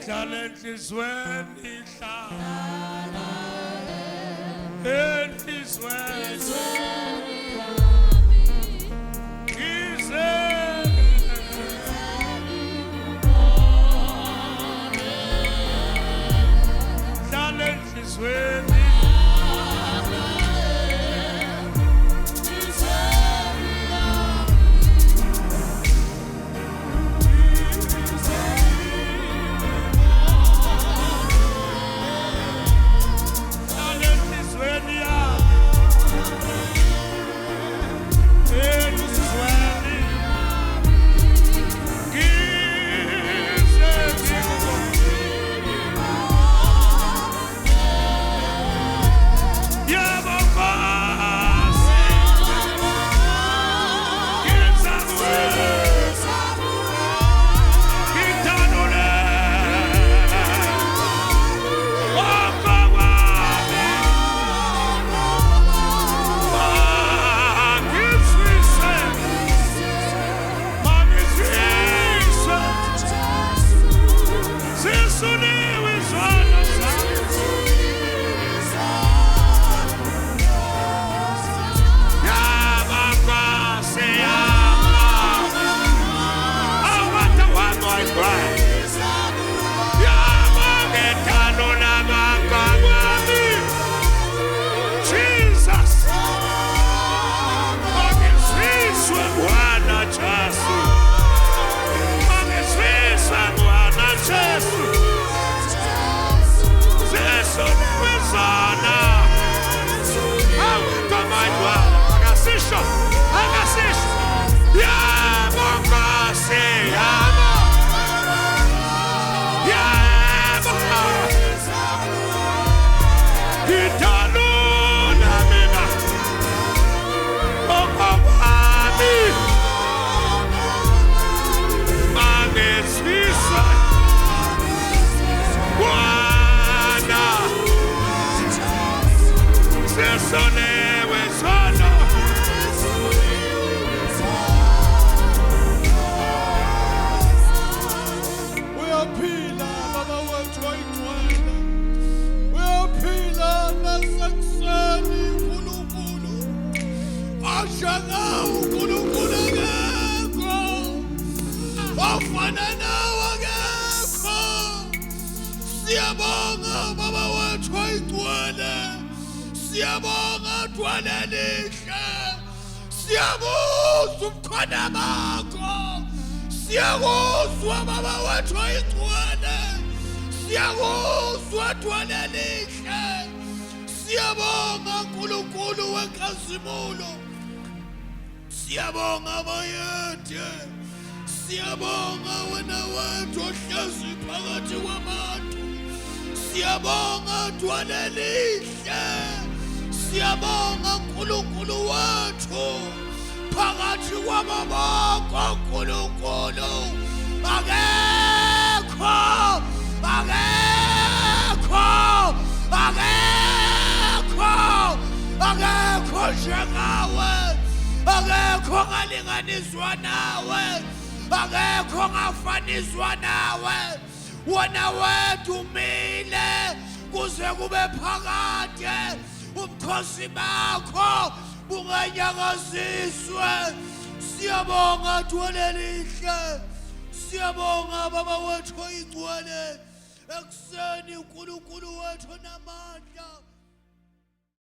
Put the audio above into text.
Challenges when it's it is when challenges when Siyabonga bayethe, siyabonga wena wethu ohlezi phakathi kwabantu, siyabonga Thwane lihle, siyabonga uNkulunkulu wethu phakathi kwababonke uNkulunkulu akekho njengawe. Akekho ngalinganiswa nawe, akekho ngafaniswa nawe. Wena wethu umile kuze kube phakade, ubukhosi bakho bungenyakaziswe. Siyabonga Thwane lihle, siyabonga baba wethu oyingcwele, ekuseni uNkulunkulu wethu namandla.